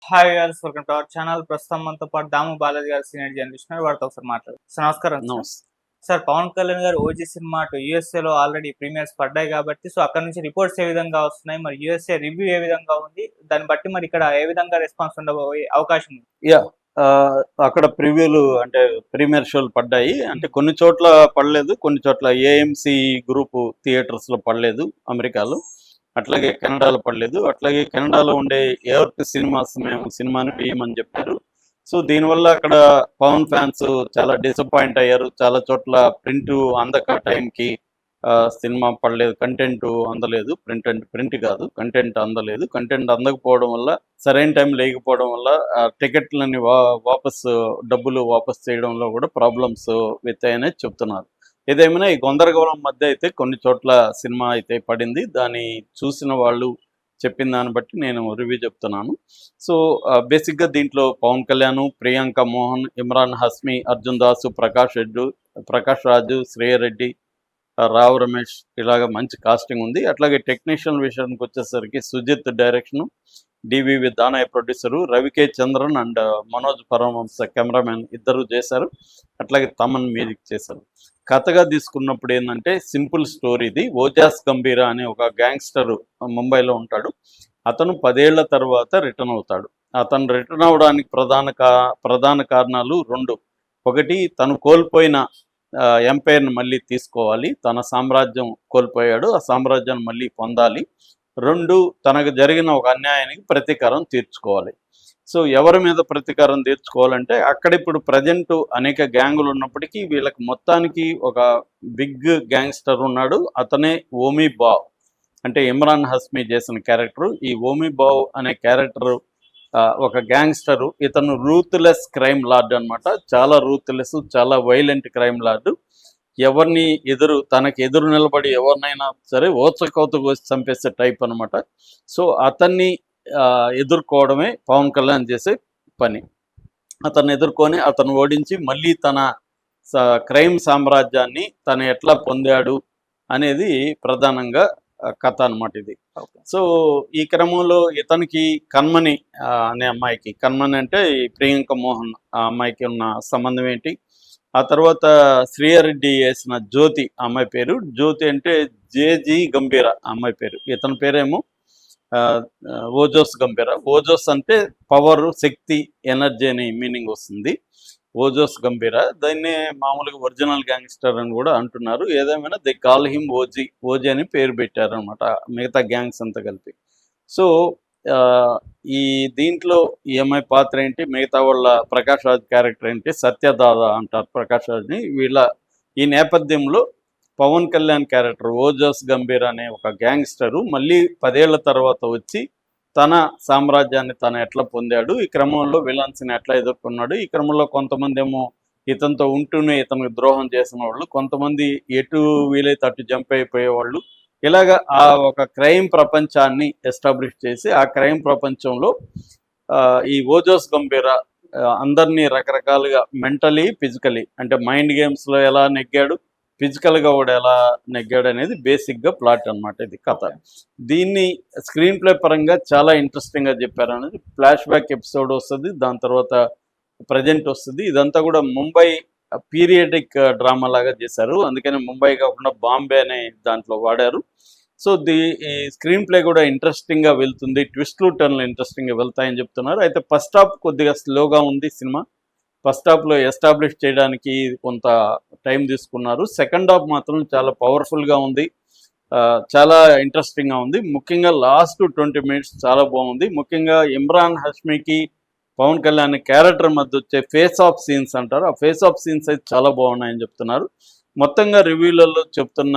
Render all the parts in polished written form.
Hi guys, welcome to our channel. ప్రస్తుతం మనతో పాటు దాము బాలాజీ గారు సీనియర్ జర్నలిస్ట్ ఉన్నారు. వారితో ఒకసారి మాట్లాడు. సార్ నమస్కారం సార్. నమస్తే. సార్ పవన్ కళ్యాణ్ గారు ఓజీ సినిమా అటు యూఎస్ఏలో ఆల్రెడీ ప్రీమియర్స్ పడ్డాయి కాబట్టి సో అక్కడ నుంచి రిపోర్ట్స్ ఏ విధంగా వస్తున్నాయి, మరి యూఎస్ఏ రివ్యూ ఏ విధంగా ఉంది, దాన్ని బట్టి మరి ఇక్కడ ఏ విధంగా రెస్పాన్స్ ఉండబోయే అవకాశం ఉంది? యా అక్కడ ప్రివ్యూలు అంటే ప్రీమియర్ షోలు పడ్డాయి. అంటే కొన్ని చోట్ల పడలేదు, కొన్ని చోట్ల ఏఎంసి గ్రూప్ థియేటర్స్ లో పడలేదు అమెరికాలో, అట్లాగే కెనడాలో పడలేదు. అట్లాగే కెనడాలో ఉండే ఎవర్క్ సినిమాస్ మేము సినిమాని వేయమని చెప్పారు. సో దీనివల్ల అక్కడ పవన్ ఫ్యాన్స్ చాలా డిసప్పాయింట్ అయ్యారు. చాలా చోట్ల ప్రింట్ అందక టైంకి సినిమా పడలేదు, కంటెంట్ అందలేదు. ప్రింట్ కాదు, కంటెంట్ అందలేదు. కంటెంట్ అందకపోవడం వల్ల, సరైన టైం లేకపోవడం వల్ల టికెట్లని డబ్బులు వాపస్ చేయడంలో కూడా ప్రాబ్లమ్స్ వచ్చాయని చెప్తున్నారు. ఏదేమైనా ఈ గందరగోళం మధ్య అయితే కొన్ని చోట్ల సినిమా అయితే పడింది. దాన్ని చూసిన వాళ్ళు చెప్పిన దాన్ని బట్టి నేను రివ్యూ చెప్తున్నాను. సో బేసిక్గా దీంట్లో పవన్ కళ్యాణ్, ప్రియాంక మోహన్, ఇమ్రాన్ హస్మి, అర్జున్ దాసు, ప్రకాష్ రాజు, శ్రేయరెడ్డి, రావు రమేష్ ఇలాగ మంచి కాస్టింగ్ ఉంది. అట్లాగే టెక్నీషియన్ విషయానికి వచ్చేసరికి Sujeeth direction, DVV Danayya producer, Ravi K Chandran and Manoj Paramahamsa cameramen ఇద్దరు చేశారు. అట్లాగే తమన్ మ్యూజిక్ చేశారు. కథగా తీసుకున్నప్పుడు ఏంటంటే సింపుల్ స్టోరీ ఇది. ఓజాస్ గంభీరా అనే ఒక గ్యాంగ్స్టర్ ముంబైలో ఉంటాడు. అతను 10 ఏళ్ల తర్వాత రిటర్న్ అవుతాడు. అతను రిటర్న్ అవడానికి ప్రధాన కారణాలు 2. ఒకటి, తను కోల్పోయిన ఎంపైర్ని మళ్ళీ తీసుకోవాలి. తన సామ్రాజ్యం కోల్పోయాడు, ఆ సామ్రాజ్యాన్ని మళ్ళీ పొందాలి. 2, తనకు జరిగిన ఒక అన్యాయానికి ప్రతీకారం తీర్చుకోవాలి. సో ఎవరి మీద ప్రతీకారం తీర్చుకోవాలంటే అక్కడ ఇప్పుడు ప్రజెంట్ అనేక గ్యాంగులు ఉన్నప్పటికీ వీళ్ళకి మొత్తానికి ఒక బిగ్ గ్యాంగ్స్టర్ ఉన్నాడు. అతనే ఓమీ బావ్, అంటే ఇమ్రాన్ హస్మి చేసిన క్యారెక్టర్. ఈ ఓమీ బావ్ అనే క్యారెక్టర్ ఒక గ్యాంగ్స్టరు. ఇతను రూత్లెస్ క్రైమ్ లార్డ్ అనమాట. చాలా రూత్లెస్, చాలా వైలెంట్ క్రైమ్ లార్డు. ఎవరిని తనకి ఎదురు నిలబడి ఎవరినైనా సరే ఓచకోతకు వచ్చి చంపేసే టైప్ అనమాట. సో అతన్ని ఎదుర్కోవడమే పవన్ కళ్యాణ్ చేసే పని. అతన్ని ఎదుర్కొని అతను ఓడించి మళ్ళీ తన క్రైమ్ సామ్రాజ్యాన్ని తను ఎట్లా పొందాడు అనేది ప్రధానంగా కథ అనమాట ఇది. సో ఈ క్రమంలో ఇతనికి కన్మణి అనే అమ్మాయికి, కన్మణి అంటే ఈ ప్రియాంక మోహన్ ఆ అమ్మాయికి ఉన్న సంబంధం ఏంటి, ఆ తర్వాత శ్రీయారెడ్డి వేసిన జ్యోతి అమ్మాయి పేరు. జ్యోతి అంటే జేజీ గంభీర అమ్మాయి పేరు. ఇతని పేరేమో ఓజోస్ గంభీర. ఓజోస్ అంటే పవర్, శక్తి, ఎనర్జీ అనే మీనింగ్ వస్తుంది. ఓజోస్ గంభీర. దాన్ని మామూలుగా ఒరిజినల్ గ్యాంగ్స్టర్ అని కూడా అంటున్నారు. ఏదేమైనా దే కాల్ హిమ్ ఓజీ అని పేరు పెట్టారనమాట మిగతా గ్యాంగ్స్ అంతా కలిపి. సో ఈ దీంట్లో ఈఎంఐ పాత్ర ఏంటి, మిగతా వాళ్ళ ప్రకాష్ రాజ్ క్యారెక్టర్ ఏంటి, సత్యదాద అంటారు ప్రకాష్ రాజ్ని. ఈ నేపథ్యంలో పవన్ కళ్యాణ్ క్యారెక్టర్ ఓజోస్ గంభీర్ అనే ఒక గ్యాంగ్స్టరు మళ్ళీ 10 ఏళ్ల తర్వాత వచ్చి తన సామ్రాజ్యాన్ని తను ఎట్లా పొందాడు, ఈ క్రమంలో విలన్స్ని ఎట్లా ఎదుర్కొన్నాడు, ఈ క్రమంలో కొంతమంది ఏమో ఇతనితో ఉంటూనే ఇతనికి ద్రోహం చేసిన వాళ్ళు, కొంతమంది ఎటు వీలైతే అటు జంప్ అయిపోయేవాళ్ళు, ఇలాగా ఆ ఒక క్రైమ్ ప్రపంచాన్ని ఎస్టాబ్లిష్ చేసి ఆ క్రైమ్ ప్రపంచంలో ఈ ఓజోస్ గంభీర అందరినీ రకరకాలుగా మెంటలీ, ఫిజికలీ, అంటే మైండ్ గేమ్స్లో ఎలా నెగ్గాడు, ఫిజికల్గా కూడా ఎలా నెగ్గాడు అనేది బేసిక్గా ప్లాట్ అనమాట ఇది కథ. దీన్ని స్క్రీన్ ప్లే పరంగా చాలా ఇంట్రెస్టింగ్గా చెప్పారు అనేది. ఫ్లాష్ బ్యాక్ ఎపిసోడ్ వస్తుంది, దాని తర్వాత ప్రజెంట్ వస్తుంది. ఇదంతా కూడా ముంబై పీరియడిక్ డ్రామా లాగా చేశారు, అందుకని ముంబై కాకుండా బాంబే అనే దాంట్లో వాడారు. సో ఈ స్క్రీన్ ప్లే కూడా ఇంట్రెస్టింగ్గా వెళ్తుంది, ట్విస్ట్లు టర్న్లు ఇంట్రెస్టింగ్గా వెళ్తాయని చెప్తున్నారు. అయితే ఫస్ట్ హాఫ్ కొద్దిగా స్లోగా ఉంది సినిమా. ఫస్ట్ హాఫ్లో ఎస్టాబ్లిష్ చేయడానికి కొంత టైం తీసుకున్నారు. సెకండ్ హాఫ్ మాత్రం చాలా పవర్ఫుల్గా ఉంది, చాలా ఇంట్రెస్టింగ్గా ఉంది. ముఖ్యంగా లాస్ట్ 20 మినిట్స్ చాలా బాగుంది. ముఖ్యంగా ఇమ్రాన్ హష్మీకి పవన్ కళ్యాణ్ క్యారెక్టర్ మధ్య వచ్చే ఫేస్ ఆఫ్ సీన్స్ అంటారు, ఆ ఫేస్ ఆఫ్ సీన్స్ అయితే చాలా బాగున్నాయని చెప్తున్నారు. మొత్తంగా రివ్యూలలో చెప్తున్న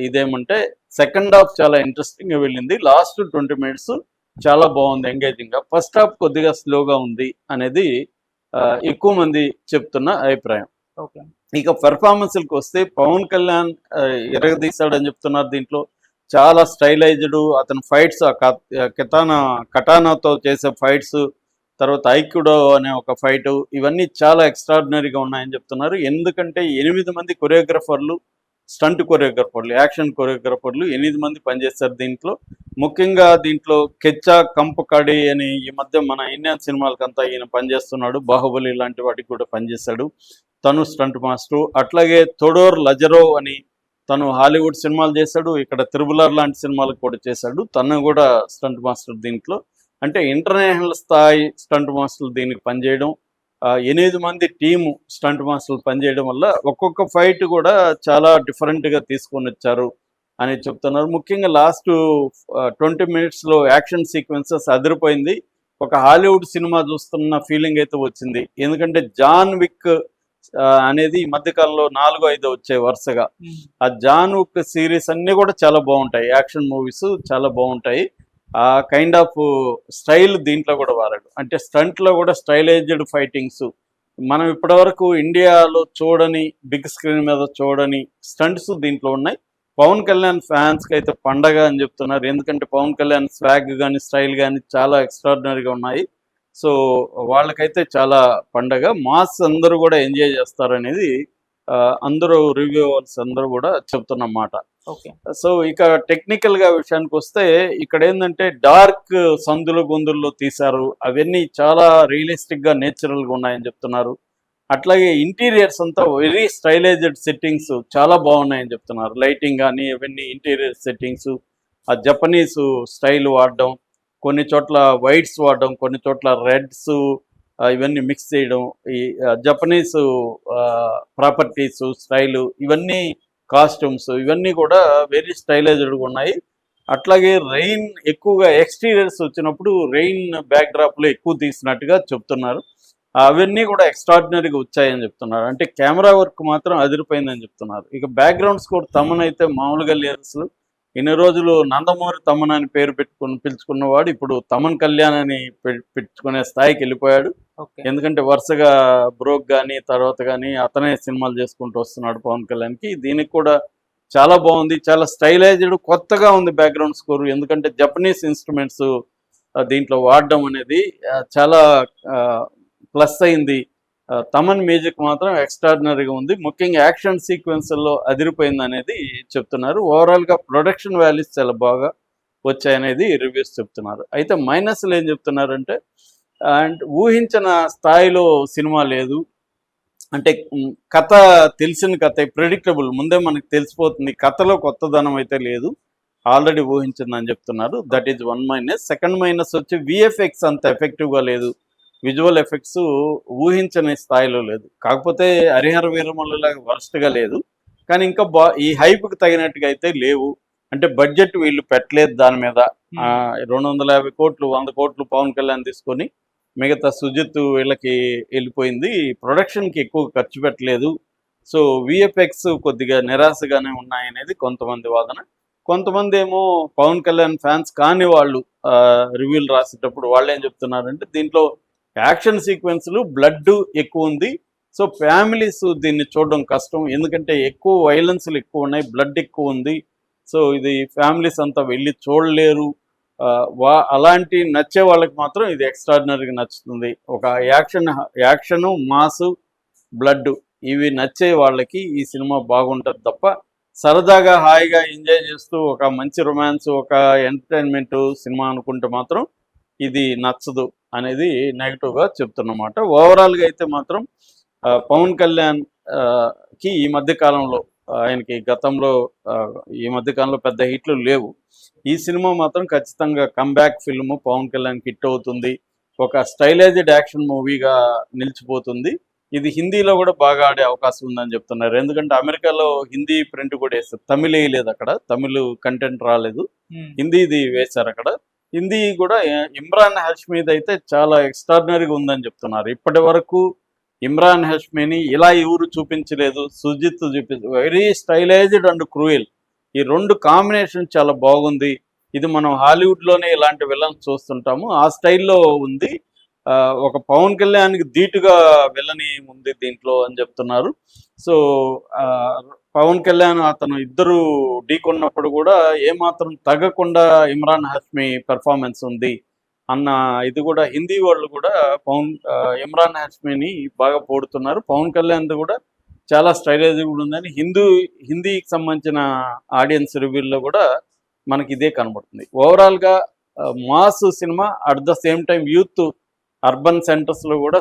ఇదేమంటే సెకండ్ హాఫ్ చాలా ఇంట్రెస్టింగ్గా వెళ్ళింది. లాస్ట్ 20 మినిట్స్ చాలా బాగుంది, ఎంగేజింగ్గా. ఫస్ట్ హాఫ్ కొద్దిగా స్లోగా ఉంది అనేది ఎక్కువ మంది చెప్తున్న అభిప్రాయం. ఓకే, ఇక పెర్ఫార్మెన్స్కి వస్తే పవన్ కళ్యాణ్ ఎరగదీశాడని చెప్తున్నారు. దీంట్లో చాలా స్టైలైజ్డ్ అతని ఫైట్స్, కటానాతో చేసే ఫైట్స్, తర్వాత ఐక్యుడో అనే ఒక ఫైటు, ఇవన్నీ చాలా ఎక్స్ట్రాడినరీగా ఉన్నాయని చెప్తున్నారు. ఎందుకంటే 8 మంది కొరియోగ్రఫర్లు స్టంట్ కొరియోగ్రాఫర్లు, యాక్షన్ కొరియోగ్రాఫర్లు 8 మంది పనిచేస్తారు దీంట్లో. ముఖ్యంగా దీంట్లో కెచ్చా కంపకడి అని ఈ మధ్య మన ఇండియన్ సినిమాలకంతా ఈయన పనిచేస్తున్నాడు. బాహుబలి లాంటి వాటికి కూడా పనిచేశాడు. తను స్టంట్ మాస్టర్. అట్లాగే తొడోర్ లజరోవ్ అని తను హాలీవుడ్ సినిమాలు చేశాడు. ఇక్కడ త్రిబులర్ లాంటి సినిమాలకు కూడా చేశాడు. తను కూడా స్టంట్ మాస్టర్ దీంట్లో. అంటే ఇంటర్నేషనల్ స్థాయి స్టంట్ మాస్టర్లు దీనికి పనిచేయడం, 8 మంది టీము స్టంట్ మాస్టర్లు పనిచేయడం వల్ల ఒక్కొక్క ఫైట్ కూడా చాలా డిఫరెంట్గా తీసుకొని వచ్చారు అని చెప్తున్నారు. ముఖ్యంగా లాస్ట్ 20 మినిట్స్లో యాక్షన్ సీక్వెన్సెస్ అదిరిపోయింది. ఒక హాలీవుడ్ సినిమా చూస్తున్న ఫీలింగ్ అయితే వచ్చింది. ఎందుకంటే జాన్ విక్ అనేది ఈ మధ్యకాలంలో 4-5 వచ్చాయి వరుసగా. ఆ జాన్ విక్ సిరీస్ అన్నీ కూడా చాలా బాగుంటాయి. యాక్షన్ మూవీస్ చాలా బాగుంటాయి. ఆ కైండ్ ఆఫ్ స్టైల్ దీంట్లో కూడా వాడాడు. అంటే స్టంట్లో కూడా స్టైలైజ్డ్ ఫైటింగ్స్ మనం ఇప్పటివరకు ఇండియాలో చూడని, బిగ్ స్క్రీన్ మీద చూడని స్టంట్స్ దీంట్లో ఉన్నాయి. పవన్ కళ్యాణ్ ఫ్యాన్స్కి అయితే పండగ అని చెప్తున్నారు. ఎందుకంటే పవన్ కళ్యాణ్ స్వాగ్ కానీ స్టైల్ కానీ చాలా ఎక్స్ట్రాడినరీగా ఉన్నాయి. సో వాళ్ళకైతే చాలా పండగ. మాస్ అందరూ కూడా ఎంజాయ్ చేస్తారు అనేది అందరూ రివ్యూవర్స్ అందరూ కూడా చెప్తున్నమాట. ఓకే. సో ఇక టెక్నికల్గా విషయానికి వస్తే ఇక్కడ ఏంటంటే డార్క్ సందుల గొంతుల్లో తీశారు. అవన్నీ చాలా రియలిస్టిక్గా నేచురల్గా ఉన్నాయని చెప్తున్నారు. అట్లాగే ఇంటీరియర్స్ అంతా వెరీ స్టైలైజ్డ్ సెట్టింగ్స్ చాలా బాగున్నాయని చెప్తున్నారు. లైటింగ్ కానీ ఇవన్నీ ఇంటీరియర్ సెట్టింగ్స్, ఆ జపనీస్ స్టైల్ వాడడం, కొన్ని చోట్ల వైట్స్ వాడడం, కొన్ని చోట్ల రెడ్స్ ఇవన్నీ మిక్స్ చేయడం, ఈ జపనీస్ ప్రాపర్టీస్ స్టైలు, ఇవన్నీ కాస్ట్యూమ్స్ ఇవన్నీ కూడా వెరీ స్టైలైజ్డ్గా ఉన్నాయి. అట్లాగే రెయిన్ ఎక్కువగా ఎక్స్టీరియర్స్ వచ్చినప్పుడు రెయిన్ బ్యాక్డ్రాప్లో ఎక్కువ తీసినట్టుగా చెప్తున్నారు. అవన్నీ కూడా ఎక్స్ట్రాడినరీగా వచ్చాయని చెప్తున్నారు. అంటే కెమెరా వర్క్ మాత్రం అదిరిపోయిందని చెప్తున్నారు. ఇక బ్యాక్గ్రౌండ్ స్కోర్ తమన్ అయితే మామూలుగా లేదు అసలు. ఇన్ని రోజులు నందమూరి తమన్ అని పేరు పిలుచుకున్నవాడు ఇప్పుడు తమన్ కళ్యాణ్ అని పెట్టుకునే స్థాయికి వెళ్ళిపోయాడు. ఎందుకంటే వరుసగా బ్రోక్ కానీ తర్వాత కానీ అతనే సినిమాలు చేసుకుంటూ వస్తున్నాడు పవన్ కళ్యాణ్కి. దీనికి కూడా చాలా బాగుంది, చాలా స్టైలైజ్డ్, కొత్తగా ఉంది బ్యాక్గ్రౌండ్ స్కోర్. ఎందుకంటే జపనీస్ ఇన్స్ట్రుమెంట్స్ దీంట్లో వాడడం అనేది చాలా ప్లస్ అయింది. తమన్ మ్యూజిక్ మాత్రం ఎక్స్ట్రాడినరీగా ఉంది. ముఖ్యంగా యాక్షన్ సీక్వెన్స్లో అదిరిపోయింది అనేది చెప్తున్నారు. ఓవరాల్గా ప్రొడక్షన్ వాల్యూస్ చాలా బాగా వచ్చాయనేది రివ్యూస్ చెప్తున్నారు. అయితే మైనస్లు ఏం చెప్తున్నారంటే అండ్ ఊహించిన స్థాయిలో సినిమా లేదు. అంటే కథ తెలిసిన కథ ప్రెడిక్టబుల్, ముందే మనకు తెలిసిపోతుంది. కథలో కొత్తదనం అయితే లేదు, ఆల్రెడీ ఊహించిందని చెప్తున్నారు. That is one minus. Second minus వచ్చి విఎఫ్ఎక్స్ అంత ఎఫెక్టివ్గా లేదు. విజువల్ ఎఫెక్ట్స్ ఊహించని స్థాయిలో లేదు. కాకపోతే హరిహర వీరమల్లులాగా వరస్ట్గా లేదు, కానీ ఇంకా ఈ హైప్కి తగినట్టుగా అయితే లేవు. అంటే బడ్జెట్ వీళ్ళు పెట్టలేదు దాని మీద. 250 కోట్లు 100 కోట్లు పవన్ కళ్యాణ్ తీసుకొని మిగతా సుజిత్ వీళ్ళకి వెళ్ళిపోయింది. ప్రొడక్షన్కి ఎక్కువ ఖర్చు పెట్టలేదు. సో విఎఫ్ఎక్స్ కొద్దిగా నిరాశగానే ఉన్నాయనేది కొంతమంది వాదన. కొంతమంది ఏమో పవన్ కళ్యాణ్ ఫ్యాన్స్ కాని వాళ్ళు రివ్యూలు రాసేటప్పుడు వాళ్ళు ఏం చెప్తున్నారంటే దీంట్లో యాక్షన్ సీక్వెన్స్లు బ్లడ్ ఎక్కువ ఉంది. సో ఫ్యామిలీస్ దీన్ని చూడడం కష్టం, ఎందుకంటే ఎక్కువ వైలెన్స్లు ఎక్కువ ఉన్నాయి, బ్లడ్ ఎక్కువ ఉంది. సో ఇది ఫ్యామిలీస్ అంతా వెళ్ళి చూడలేరు. అలాంటి నచ్చే వాళ్ళకి మాత్రం ఇది ఎక్స్ట్రాడినరీగా నచ్చుతుంది. ఒక యాక్షను మాసు బ్లడ్ ఇవి నచ్చే వాళ్ళకి ఈ సినిమా బాగుంటుంది తప్ప సరదాగా హాయిగా ఎంజాయ్ చేస్తూ ఒక మంచి రొమాన్స్, ఒక ఎంటర్టైన్మెంట్ సినిమా అనుకుంటే మాత్రం ఇది నచ్చదు అనేది నెగిటివ్గా చెప్తున్నమాట. ఓవరాల్గా అయితే మాత్రం పవన్ కళ్యాణ్ కి ఈ మధ్యకాలంలో ఆయనకి గతంలో ఈ మధ్యకాలంలో పెద్ద హిట్లు లేవు. ఈ సినిమా మాత్రం ఖచ్చితంగా comeback film, Pawan Kalyan hit అవుతుంది, ఒక స్టైలైజ్డ్ యాక్షన్ మూవీగా నిలిచిపోతుంది. ఇది హిందీలో కూడా బాగా ఆడే అవకాశం ఉందని చెప్తున్నారు. ఎందుకంటే అమెరికాలో హిందీ ప్రింట్ కూడా వేస్తారు, తమిళ వేయలేదు, అక్కడ తమిళ కంటెంట్ రాలేదు, హిందీది వేశారు అక్కడ. హిందీ కూడా ఇమ్రాన్ హష్మీది అయితే చాలా ఎక్స్ట్రాడినరీగా ఉందని చెప్తున్నారు. ఇప్పటి వరకు ఇమ్రాన్ హష్మీని ఇలా ఎవరు చూపించలేదు, Sujeeth very stylized and cruel. ఈ రెండు కాంబినేషన్ చాలా బాగుంది. ఇది మనం హాలీవుడ్లోనే ఇలాంటి విలన్స్ చూస్తుంటాము, ఆ స్టైల్లో ఉంది. ఒక పవన్ కళ్యాణ్కి ధీటుగా విలని ఉంది దీంట్లో అని చెప్తున్నారు. సో పవన్ కళ్యాణ్ అతను ఇద్దరు ఢీకొన్నప్పుడు కూడా ఏమాత్రం తగ్గకుండా ఇమ్రాన్ హష్మీ పెర్ఫార్మెన్స్ ఉంది అన్న ఇది కూడా హిందీ వాళ్ళు కూడా ఇమ్రాన్ హష్మీని బాగా పోడుతున్నారు. పవన్ కళ్యాణ్ కూడా చాలా స్టైలైజ్ కూడా ఉందని హిందీకి సంబంధించిన ఆడియన్స్ రివ్యూల్లో కూడా మనకి ఇదే కనబడుతుంది. ఓవరాల్గా మాస్ సినిమా, at the same time youth urban సెంటర్స్లో కూడా